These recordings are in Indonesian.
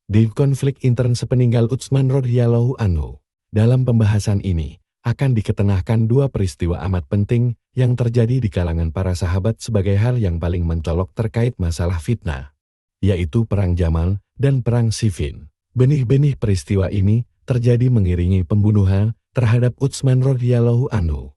Di konflik intern sepeninggal Utsman radhiyallahu anhu, dalam pembahasan ini akan diketenahkan dua peristiwa amat penting yang terjadi di kalangan para sahabat sebagai hal yang paling mencolok terkait masalah fitnah, yaitu Perang Jamal dan Perang Siffin. Benih-benih peristiwa ini terjadi mengiringi pembunuhan terhadap Utsman radhiyallahu anhu.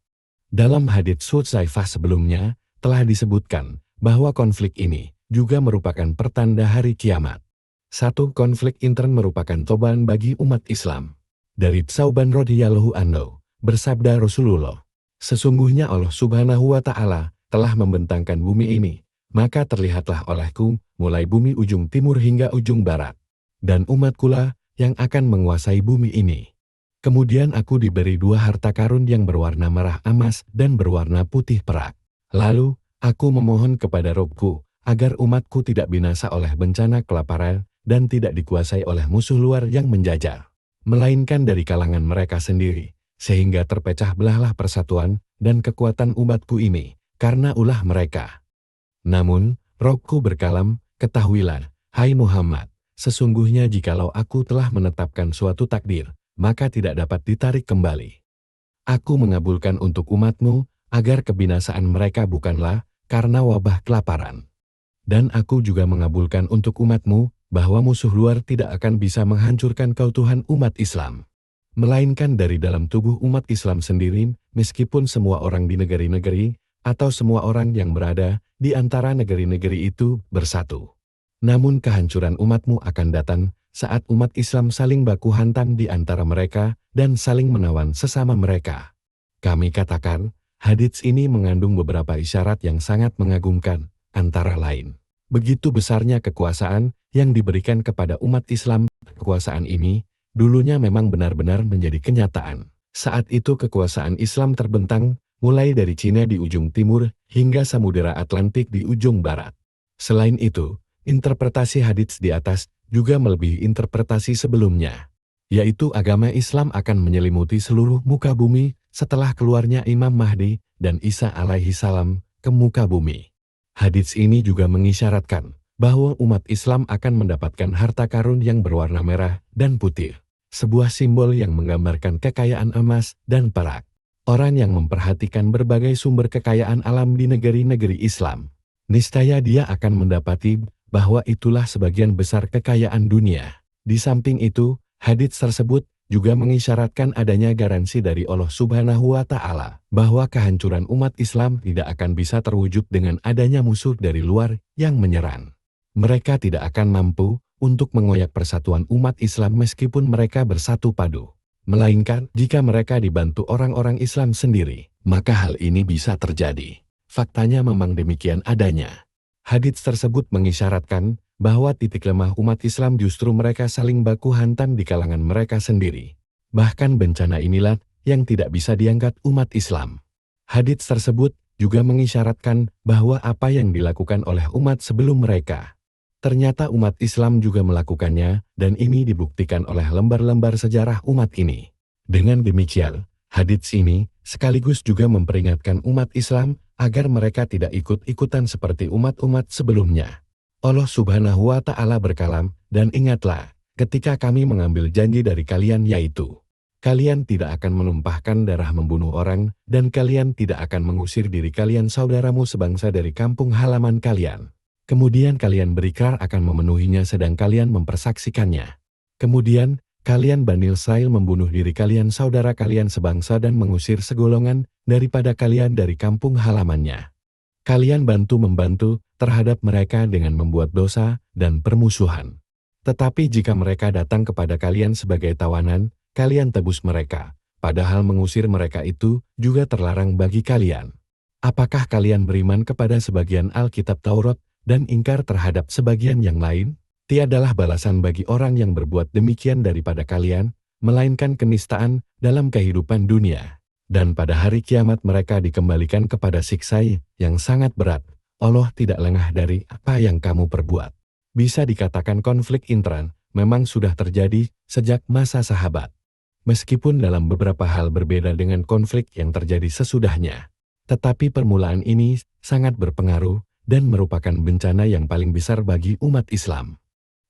Dalam hadits Hudzaifah sebelumnya, telah disebutkan bahwa konflik ini juga merupakan pertanda hari kiamat. Satu konflik intern merupakan cobaan bagi umat Islam. Dari Tsauban radhiyallahu anhu, bersabda Rasulullah, "Sesungguhnya Allah Subhanahu wa Ta'ala telah membentangkan bumi ini, maka terlihatlah olehku mulai bumi ujung timur hingga ujung barat, dan umatkulah yang akan menguasai bumi ini. Kemudian aku diberi dua harta karun yang berwarna merah emas dan berwarna putih perak. Lalu aku memohon kepada Robku agar umatku tidak binasa oleh bencana kelaparan dan tidak dikuasai oleh musuh luar yang menjajah, melainkan dari kalangan mereka sendiri, sehingga terpecah belahlah persatuan dan kekuatan umatku ini karena ulah mereka. Namun, Robku berkalam, ketahuilah, hai Muhammad, sesungguhnya jikalau aku telah menetapkan suatu takdir, maka tidak dapat ditarik kembali. Aku mengabulkan untuk umatmu, agar kebinasaan mereka bukanlah karena wabah kelaparan. Dan aku juga mengabulkan untuk umatmu, bahwa musuh luar tidak akan bisa menghancurkan keutuhan umat Islam, melainkan dari dalam tubuh umat Islam sendiri, meskipun semua orang di negeri-negeri, atau semua orang yang berada di antara negeri-negeri itu bersatu. Namun kehancuran umatmu akan datang saat umat Islam saling baku hantam di antara mereka dan saling menawan sesama mereka." Kami katakan, hadits ini mengandung beberapa isyarat yang sangat mengagumkan, antara lain, begitu besarnya kekuasaan yang diberikan kepada umat Islam. Kekuasaan ini dulunya memang benar-benar menjadi kenyataan. Saat itu kekuasaan Islam terbentang, mulai dari Cina di ujung timur hingga Samudera Atlantik di ujung barat. Selain itu, interpretasi hadits di atas juga melebihi interpretasi sebelumnya, yaitu agama Islam akan menyelimuti seluruh muka bumi setelah keluarnya Imam Mahdi dan Isa alaihi salam ke muka bumi. Hadits ini juga mengisyaratkan bahwa umat Islam akan mendapatkan harta karun yang berwarna merah dan putih, sebuah simbol yang menggambarkan kekayaan emas dan perak. Orang yang memperhatikan berbagai sumber kekayaan alam di negeri-negeri Islam, niscaya dia akan mendapati bahwa itulah sebagian besar kekayaan dunia. Di samping itu, hadits tersebut juga mengisyaratkan adanya garansi dari Allah Subhanahu wa Ta'ala bahwa kehancuran umat Islam tidak akan bisa terwujud dengan adanya musuh dari luar yang menyerang. Mereka tidak akan mampu untuk mengoyak persatuan umat Islam meskipun mereka bersatu padu, melainkan jika mereka dibantu orang-orang Islam sendiri, maka hal ini bisa terjadi. Faktanya memang demikian adanya. Hadits tersebut mengisyaratkan bahwa titik lemah umat Islam justru mereka saling baku hantam di kalangan mereka sendiri. Bahkan bencana inilah yang tidak bisa diangkat umat Islam. Hadits tersebut juga mengisyaratkan bahwa apa yang dilakukan oleh umat sebelum mereka, ternyata umat Islam juga melakukannya, dan ini dibuktikan oleh lembar-lembar sejarah umat ini. Dengan demikian, hadits ini sekaligus juga memperingatkan umat Islam agar mereka tidak ikut-ikutan seperti umat-umat sebelumnya. Allah Subhanahu wa Ta'ala berkalam, "Dan ingatlah, ketika kami mengambil janji dari kalian, yaitu, kalian tidak akan menumpahkan darah membunuh orang, dan kalian tidak akan mengusir diri kalian saudaramu sebangsa dari kampung halaman kalian. Kemudian kalian berikrar akan memenuhinya sedang kalian mempersaksikannya. Kemudian, kalian Bani Israil membunuh diri kalian saudara kalian sebangsa dan mengusir segolongan daripada kalian dari kampung halamannya. Kalian bantu-membantu terhadap mereka dengan membuat dosa dan permusuhan. Tetapi jika mereka datang kepada kalian sebagai tawanan, kalian tebus mereka, padahal mengusir mereka itu juga terlarang bagi kalian. Apakah kalian beriman kepada sebagian Alkitab Taurat dan ingkar terhadap sebagian yang lain? Tiadalah balasan bagi orang yang berbuat demikian daripada kalian, melainkan kenistaan dalam kehidupan dunia. Dan pada hari kiamat mereka dikembalikan kepada siksa yang sangat berat. Allah tidak lengah dari apa yang kamu perbuat." Bisa dikatakan konflik intern memang sudah terjadi sejak masa sahabat. Meskipun dalam beberapa hal berbeda dengan konflik yang terjadi sesudahnya, tetapi permulaan ini sangat berpengaruh dan merupakan bencana yang paling besar bagi umat Islam.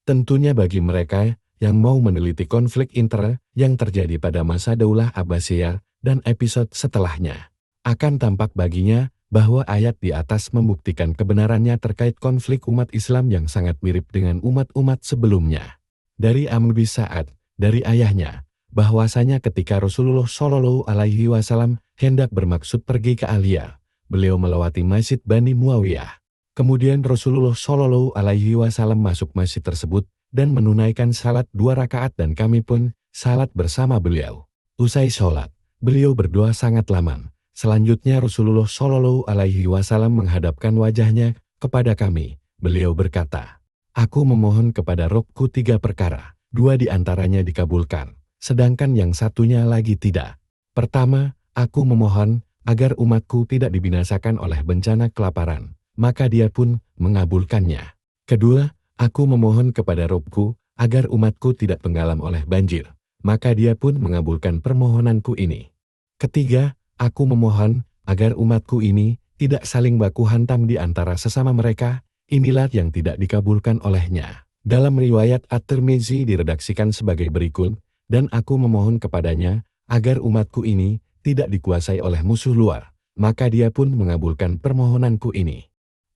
Tentunya bagi mereka yang mau meneliti konflik internal yang terjadi pada masa Daulah Abbasiyah dan episode setelahnya, akan tampak baginya bahwa ayat di atas membuktikan kebenarannya terkait konflik umat Islam yang sangat mirip dengan umat-umat sebelumnya. Dari Amr bin Sa'ad, dari ayahnya, bahwasanya ketika Rasulullah Shallallahu Alaihi Wasallam hendak bermaksud pergi ke Alia, beliau melewati Masjid Bani Muawiyah. Kemudian Rasulullah Shallallahu Alaihi Wasallam masuk masjid tersebut dan menunaikan salat 2 rakaat dan kami pun salat bersama beliau. Usai sholat, beliau berdoa sangat lama. Selanjutnya Rasulullah Shallallahu Alaihi Wasallam menghadapkan wajahnya kepada kami. Beliau berkata, "Aku memohon kepada Robku 3 perkara, 2 di antaranya dikabulkan, sedangkan yang satunya lagi tidak. Pertama, aku memohon agar umatku tidak dibinasakan oleh bencana kelaparan, maka dia pun mengabulkannya. Kedua, aku memohon kepada Robku agar umatku tidak tenggelam oleh banjir, maka dia pun mengabulkan permohonanku ini. Ketiga, aku memohon agar umatku ini tidak saling baku hantam di antara sesama mereka, inilah yang tidak dikabulkan olehnya." Dalam riwayat At-Tirmizi diredaksikan sebagai berikut, "Dan aku memohon kepadanya agar umatku ini tidak dikuasai oleh musuh luar, maka dia pun mengabulkan permohonanku ini.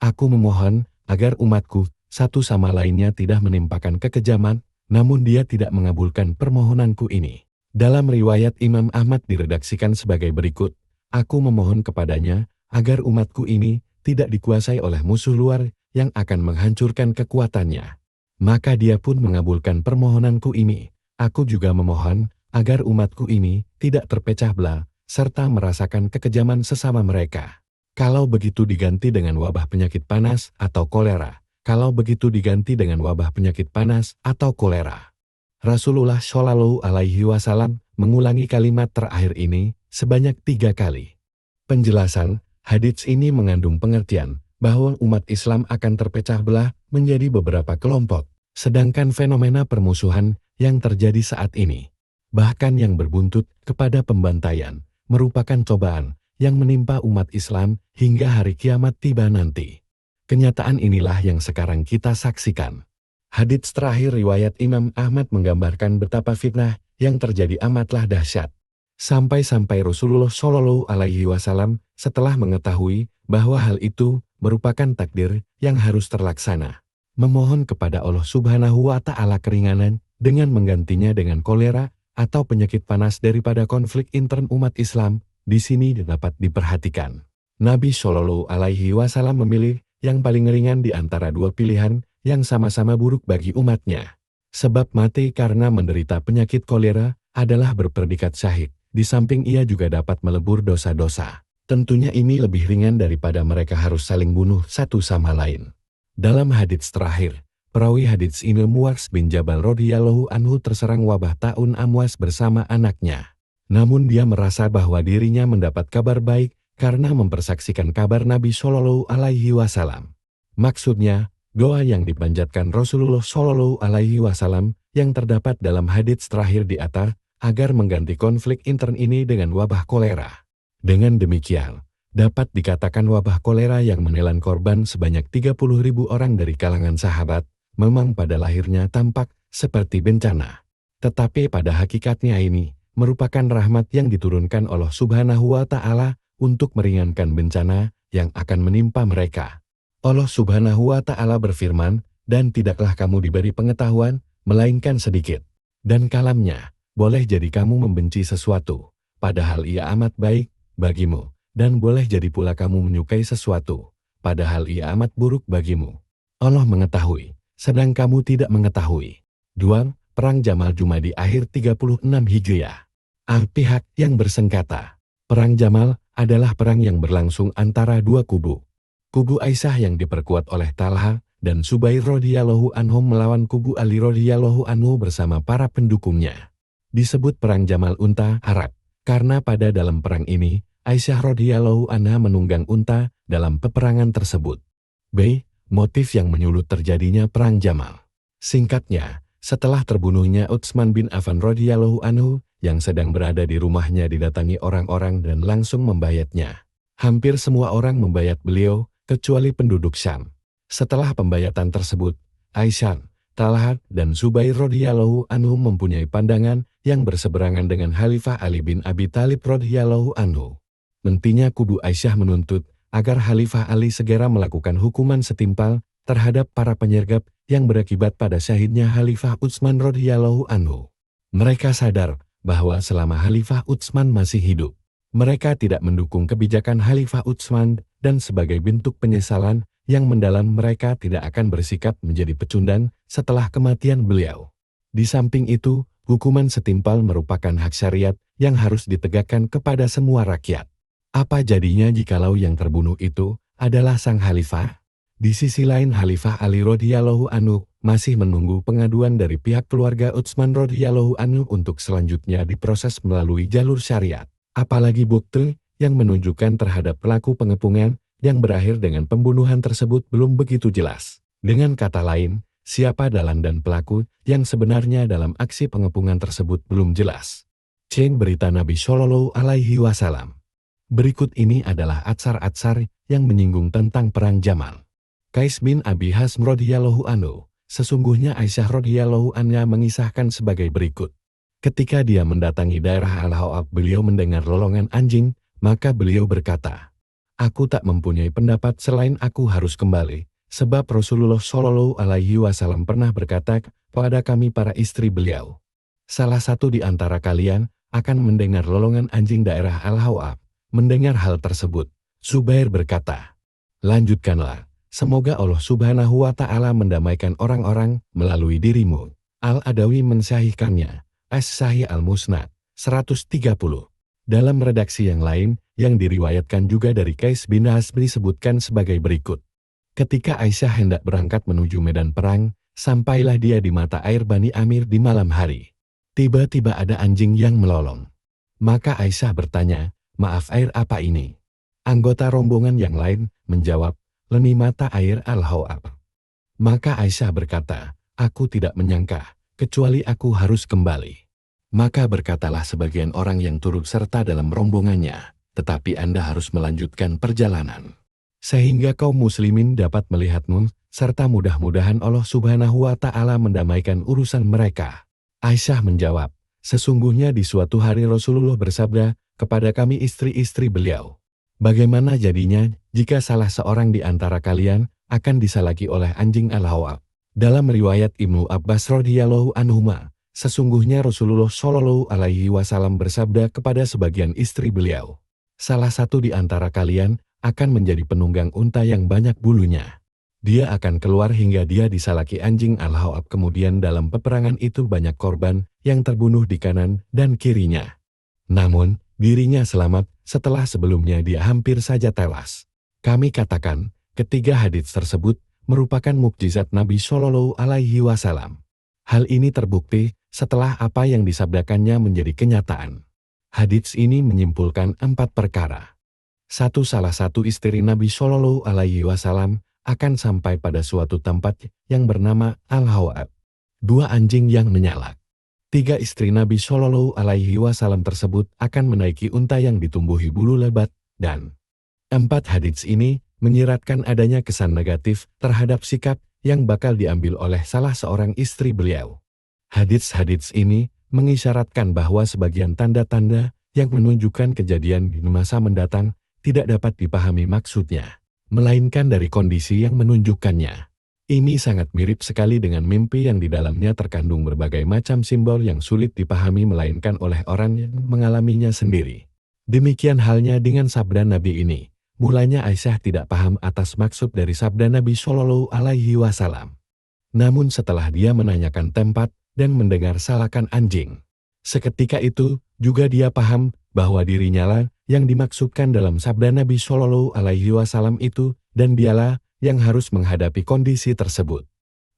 Aku memohon agar umatku satu sama lainnya tidak menimpakan kekejaman, namun dia tidak mengabulkan permohonanku ini." Dalam riwayat Imam Ahmad diredaksikan sebagai berikut, "Aku memohon kepadanya agar umatku ini tidak dikuasai oleh musuh luar yang akan menghancurkan kekuatannya, maka dia pun mengabulkan permohonanku ini. Aku juga memohon agar umatku ini tidak terpecah belah, serta merasakan kekejaman sesama mereka. Kalau begitu diganti dengan wabah penyakit panas atau kolera. Kalau begitu diganti dengan wabah penyakit panas atau kolera." Rasulullah Shallallahu Alaihi Wasallam mengulangi kalimat terakhir ini sebanyak 3 kali. Penjelasan, hadits ini mengandung pengertian bahwa umat Islam akan terpecah belah menjadi beberapa kelompok, sedangkan fenomena permusuhan yang terjadi saat ini, bahkan yang berbuntut kepada pembantaian, merupakan cobaan yang menimpa umat Islam hingga hari kiamat tiba nanti. Kenyataan inilah yang sekarang kita saksikan. Hadits terakhir riwayat Imam Ahmad menggambarkan betapa fitnah yang terjadi amatlah dahsyat. Sampai-sampai Rasulullah Shallallahu Alaihi Wasallam setelah mengetahui bahwa hal itu merupakan takdir yang harus terlaksana, memohon kepada Allah Subhanahu wa Ta'ala keringanan dengan menggantinya dengan kolera atau penyakit panas daripada konflik intern umat Islam. Di sini dapat diperhatikan, Nabi Shallallahu Alaihi Wasallam memilih yang paling ringan di antara 2 pilihan yang sama-sama buruk bagi umatnya. Sebab mati karena menderita penyakit kolera adalah berpredikat syahid, di samping ia juga dapat melebur dosa-dosa. Tentunya ini lebih ringan daripada mereka harus saling bunuh satu sama lain. Dalam hadits terakhir, perawi hadits ini Muaz bin Jabal radhiyallahu anhu terserang wabah taun amwas bersama anaknya. Namun dia merasa bahwa dirinya mendapat kabar baik karena mempersaksikan kabar Nabi Shallallahu Alaihi Wasallam. Maksudnya, doa yang dipanjatkan Rasulullah Shallallahu Alaihi Wasallam yang terdapat dalam hadits terakhir di atas agar mengganti konflik intern ini dengan wabah kolera. Dengan demikian, dapat dikatakan wabah kolera yang menelan korban sebanyak 30.000 orang dari kalangan sahabat, memang pada lahirnya tampak seperti bencana. Tetapi pada hakikatnya ini merupakan rahmat yang diturunkan Allah Subhanahu wa Ta'ala untuk meringankan bencana yang akan menimpa mereka. Allah Subhanahu wa Ta'ala berfirman, "Dan tidaklah kamu diberi pengetahuan, melainkan sedikit. Dan kalamnya, boleh jadi kamu membenci sesuatu, padahal ia amat baik bagimu. Dan boleh jadi pula kamu menyukai sesuatu, padahal ia amat buruk bagimu. Allah mengetahui, sedang kamu tidak mengetahui." 2. Perang Jamal Jumadi akhir 36 Hijriah. Pihak yang bersengketa. Perang Jamal adalah perang yang berlangsung antara 2 kubu. Kubu Aisyah yang diperkuat oleh Talha dan Subair radhiyallahu anhum melawan kubu Ali radhiyallahu anhu bersama para pendukungnya. Disebut Perang Jamal Unta Arab, karena pada dalam perang ini, Aisyah radhiyallahu anha menunggang unta dalam peperangan tersebut. B. Motif yang menyulut terjadinya Perang Jamal. Singkatnya, setelah terbunuhnya Utsman bin Affan radhiyallahu anhu, yang sedang berada di rumahnya didatangi orang-orang dan langsung membayatnya. Hampir semua orang membayat beliau, kecuali penduduk Syam. Setelah pembayatan tersebut, Aisyah Talha dan Zubair radhiyallahu anhu mempunyai pandangan yang berseberangan dengan Khalifah Ali bin Abi Thalib radhiyallahu anhu. Mentinya kudu Aisyah menuntut agar Khalifah Ali segera melakukan hukuman setimpal terhadap para penyergap yang berakibat pada syahidnya Khalifah Utsman radhiyallahu anhu. Mereka sadar bahwa selama Khalifah Utsman masih hidup, mereka tidak mendukung kebijakan Khalifah Utsman dan sebagai bentuk penyesalan yang mendalam mereka tidak akan bersikap menjadi pecundang setelah kematian beliau. Di samping itu, hukuman setimpal merupakan hak syariat yang harus ditegakkan kepada semua rakyat. Apa jadinya jikalau yang terbunuh itu adalah sang khalifah? Di sisi lain Khalifah Ali radhiyallahu anhu masih menunggu pengaduan dari pihak keluarga Utsman radhiyallahu anhu untuk selanjutnya diproses melalui jalur syariat. Apalagi bukti yang menunjukkan terhadap pelaku pengepungan yang berakhir dengan pembunuhan tersebut belum begitu jelas. Dengan kata lain, siapa dalang dan pelaku yang sebenarnya dalam aksi pengepungan tersebut belum jelas. Chain berita Nabi Shallallahu Alaihi Wasallam. Berikut ini adalah atsar-atsar yang menyinggung tentang perang Jamal. Qais bin Abi Hazm radhiyallahu anhu, sesungguhnya Aisyah radhiyallahu anha mengisahkan sebagai berikut. Ketika dia mendatangi daerah Al-Hawab, beliau mendengar lolongan anjing, maka beliau berkata, "Aku tak mempunyai pendapat selain aku harus kembali, sebab Rasulullah Shallallahu Alaihi Wasallam pernah berkata kepada kami para istri beliau, salah satu di antara kalian akan mendengar lolongan anjing daerah Al-Hawab." Mendengar hal tersebut, Zubair berkata, "Lanjutkanlah, semoga Allah Subhanahu wa Ta'ala mendamaikan orang-orang melalui dirimu." Al-Adawi mensahihkannya, As-Sahih Al-Musnad 130. Dalam redaksi yang lain, yang diriwayatkan juga dari Qais bin Hazm disebutkan sebagai berikut. Ketika Aisyah hendak berangkat menuju medan perang, sampailah dia di mata air Bani Amir di malam hari. Tiba-tiba ada anjing yang melolong. Maka Aisyah bertanya, "Maaf, air apa ini?" Anggota rombongan yang lain menjawab, "Leni mata air Al-Hawab." Maka Aisyah berkata, "Aku tidak menyangka, kecuali aku harus kembali." Maka berkatalah sebagian orang yang turut serta dalam rombongannya, "Tetapi Anda harus melanjutkan perjalanan, sehingga kaum muslimin dapat melihatmu, serta mudah-mudahan Allah Subhanahu wa Ta'ala mendamaikan urusan mereka." Aisyah menjawab, "Sesungguhnya di suatu hari Rasulullah bersabda kepada kami istri-istri beliau, bagaimana jadinya jika salah seorang di antara kalian akan disalaki oleh anjing Al-Hawab?" Dalam riwayat Ibnu Abbas radhiyallahu anhuma, sesungguhnya Rasulullah Shallallahu Alaihi Wasallam bersabda kepada sebagian istri beliau, "Salah satu di antara kalian akan menjadi penunggang unta yang banyak bulunya. Dia akan keluar hingga dia disalaki anjing Al-Hawab, kemudian dalam peperangan itu banyak korban yang terbunuh di kanan dan kirinya. Namun, dirinya selamat setelah sebelumnya dia hampir saja tewas." Kami katakan, ketiga hadits tersebut merupakan mukjizat Nabi Shallallahu Alaihi Wasallam. Hal ini terbukti setelah apa yang disabdakannya menjadi kenyataan. Hadits ini menyimpulkan 4 perkara. 1. Salah satu istri Nabi Shallallahu Alaihi Wasallam akan sampai pada suatu tempat yang bernama Al-Hawab. 2. Anjing yang menyalak. 3. Istri Nabi Shallallahu Alaihi Wasallam tersebut akan menaiki unta yang ditumbuhi bulu lebat. Dan 4 hadits ini menyiratkan adanya kesan negatif terhadap sikap yang bakal diambil oleh salah seorang istri beliau. Hadits-hadits ini mengisyaratkan bahwa sebagian tanda-tanda yang menunjukkan kejadian di masa mendatang tidak dapat dipahami maksudnya, melainkan dari kondisi yang menunjukkannya. Ini sangat mirip sekali dengan mimpi yang di dalamnya terkandung berbagai macam simbol yang sulit dipahami melainkan oleh orang yang mengalaminya sendiri. Demikian halnya dengan sabda Nabi ini. Mulanya Aisyah tidak paham atas maksud dari sabda Nabi Shallallahu Alaihi Wasallam. Namun setelah dia menanyakan tempat dan mendengar salakan anjing, seketika itu juga dia paham bahwa dirinya lah yang dimaksudkan dalam sabda Nabi Shallallahu Alaihi Wasallam itu, dan dialah yang harus menghadapi kondisi tersebut.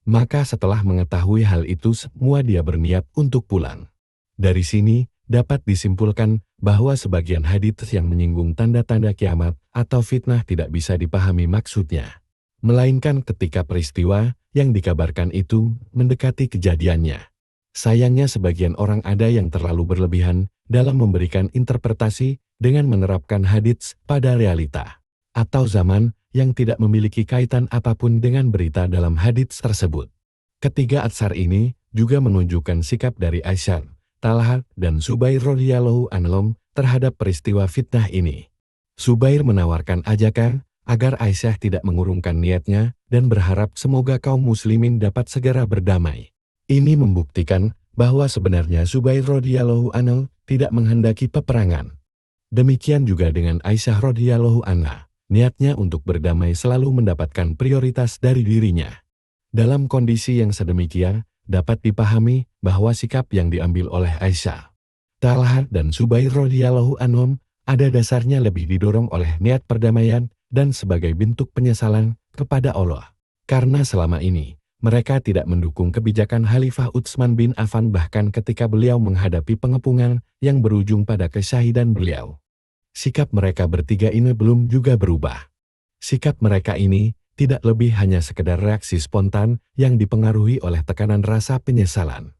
Maka setelah mengetahui hal itu semua dia berniat untuk pulang. Dari sini dapat disimpulkan bahwa sebagian hadits yang menyinggung tanda-tanda kiamat atau fitnah tidak bisa dipahami maksudnya, melainkan ketika peristiwa yang dikabarkan itu mendekati kejadiannya. Sayangnya sebagian orang ada yang terlalu berlebihan dalam memberikan interpretasi dengan menerapkan hadits pada realita atau zaman yang tidak memiliki kaitan apapun dengan berita dalam hadits tersebut. Ketiga atsar ini juga menunjukkan sikap dari Aisyah, Talha, dan Zubair radhiyallahu anhum terhadap peristiwa fitnah ini. Zubair menawarkan ajakan agar Aisyah tidak mengurungkan niatnya dan berharap semoga kaum muslimin dapat segera berdamai. Ini membuktikan bahwa sebenarnya Zubair radhiyallahu anhu tidak menghendaki peperangan. Demikian juga dengan Aisyah radhiyallahu anha, niatnya untuk berdamai selalu mendapatkan prioritas dari dirinya. Dalam kondisi yang sedemikian, dapat dipahami bahwa sikap yang diambil oleh Aisyah, Talha, dan Zubair radhiyallahu anhum ada dasarnya lebih didorong oleh niat perdamaian dan sebagai bentuk penyesalan kepada Allah. Karena selama ini, mereka tidak mendukung kebijakan Khalifah Utsman bin Affan bahkan ketika beliau menghadapi pengepungan yang berujung pada kesyahidan beliau. Sikap mereka bertiga ini belum juga berubah. Sikap mereka ini tidak lebih hanya sekedar reaksi spontan yang dipengaruhi oleh tekanan rasa penyesalan.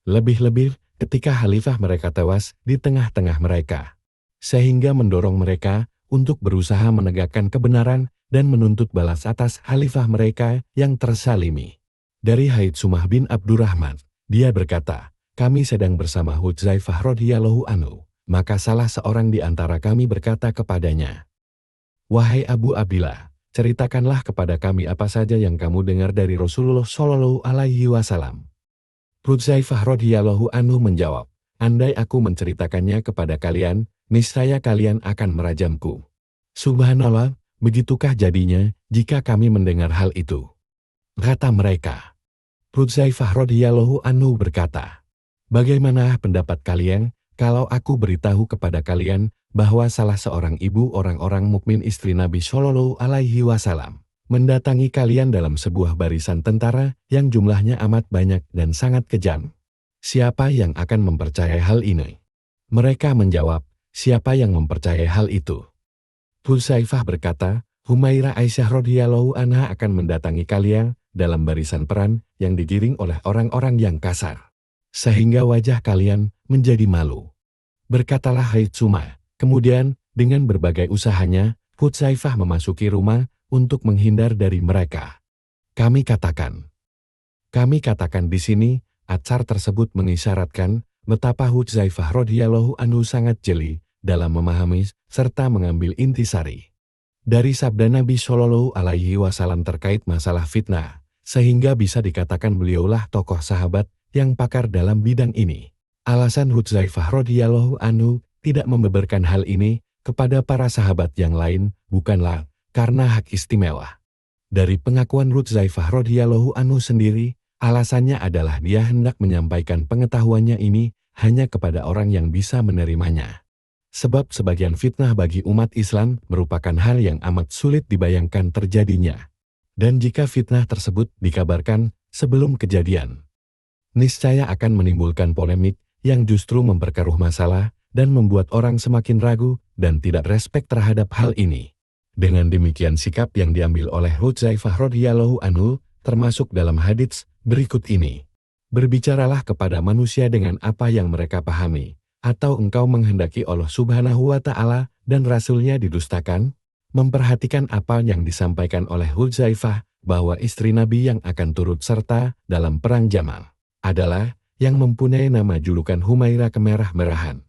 Lebih-lebih ketika khalifah mereka tewas di tengah-tengah mereka, sehingga mendorong mereka untuk berusaha menegakkan kebenaran dan menuntut balas atas khalifah mereka yang tersalimi. Dari Haitsumah bin Abdurrahman, dia berkata, "Kami sedang bersama Hudzaifah radhiyallahu anhu, maka salah seorang di antara kami berkata kepadanya, 'Wahai Abu Abdillah, ceritakanlah kepada kami apa saja yang kamu dengar dari Rasulullah Shallallahu Alaihi Wasallam.' Hudzaifah radhiyallahu anhu menjawab, 'Andai aku menceritakannya kepada kalian, niscaya kalian akan merajamku.' Subhanallah, begitukah jadinya jika kami mendengar hal itu?" Kata mereka. Hudzaifah radhiyallahu anhu berkata, "Bagaimana pendapat kalian kalau aku beritahu kepada kalian bahwa salah seorang ibu orang-orang mukmin istri Nabi Shallallahu Alaihi Wasallam mendatangi kalian dalam sebuah barisan tentara yang jumlahnya amat banyak dan sangat kejam? Siapa yang akan mempercayai hal ini?" Mereka menjawab, "Siapa yang mempercayai hal itu?" Hudzaifah berkata, "Humairah Aisyah radhiyallahu anha akan mendatangi kalian dalam barisan perang yang digiring oleh orang-orang yang kasar, sehingga wajah kalian menjadi malu." Berkatalah Haitsumah. Kemudian, dengan berbagai usahanya, Hudzaifah memasuki rumah untuk menghindar dari mereka. Kami katakan di sini, atsar tersebut mengisyaratkan betapa Hudzaifah radhiyallahu anhu sangat jeli dalam memahami serta mengambil intisari dari sabda Nabi Shallallahu Alaihi Wasallam terkait masalah fitnah, sehingga bisa dikatakan beliaulah tokoh sahabat yang pakar dalam bidang ini. Alasan Hudzaifah radhiyallahu anhu tidak membeberkan hal ini kepada para sahabat yang lain bukanlah karena hak istimewa. Dari pengakuan Hudzaifah radhiyallahu anhu sendiri, alasannya adalah dia hendak menyampaikan pengetahuannya ini hanya kepada orang yang bisa menerimanya. Sebab sebagian fitnah bagi umat Islam merupakan hal yang amat sulit dibayangkan terjadinya. Dan jika fitnah tersebut dikabarkan sebelum kejadian, niscaya akan menimbulkan polemik yang justru memperkeruh masalah dan membuat orang semakin ragu dan tidak respek terhadap hal ini. Dengan demikian sikap yang diambil oleh Hudzaifah radhiyallahu anhu termasuk dalam hadits berikut ini. Berbicaralah kepada manusia dengan apa yang mereka pahami, atau engkau menghendaki Allah Subhanahu wa Ta'ala dan Rasul-Nya didustakan? Memperhatikan apa yang disampaikan oleh Hudzaifah bahwa istri Nabi yang akan turut serta dalam perang Jamal adalah yang mempunyai nama julukan Humairah kemerah-merahan.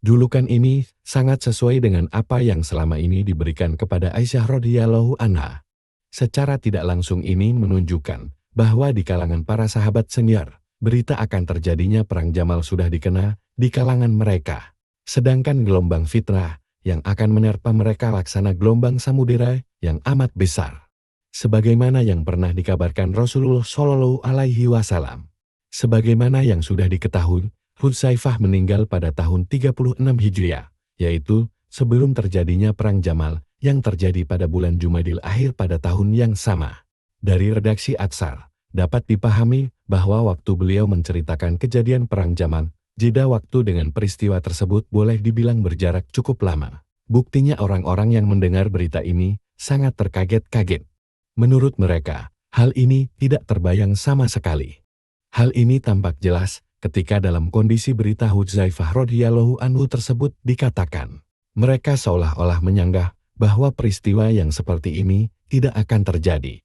Julukan ini sangat sesuai dengan apa yang selama ini diberikan kepada Aisyah radhiyallahu anha. Secara tidak langsung ini menunjukkan bahwa di kalangan para sahabat senior, berita akan terjadinya perang Jamal sudah dikenal di kalangan mereka. Sedangkan gelombang fitnah yang akan menerpa mereka laksana gelombang samudera yang amat besar, sebagaimana yang pernah dikabarkan Rasulullah Shallallahu Alaihi Wasallam. Sebagaimana yang sudah diketahui, Hudzaifah meninggal pada tahun 36 Hijriah, yaitu sebelum terjadinya perang Jamal yang terjadi pada bulan Jumadil Akhir pada tahun yang sama. Dari redaksi Atsar, dapat dipahami bahwa waktu beliau menceritakan kejadian perang Jamal, jeda waktu dengan peristiwa tersebut boleh dibilang berjarak cukup lama. Buktinya orang-orang yang mendengar berita ini sangat terkaget-kaget. Menurut mereka, hal ini tidak terbayang sama sekali. Hal ini tampak jelas ketika dalam kondisi berita Hudzaifah radhiyallahu anhu tersebut dikatakan, mereka seolah-olah menyanggah bahwa peristiwa yang seperti ini tidak akan terjadi.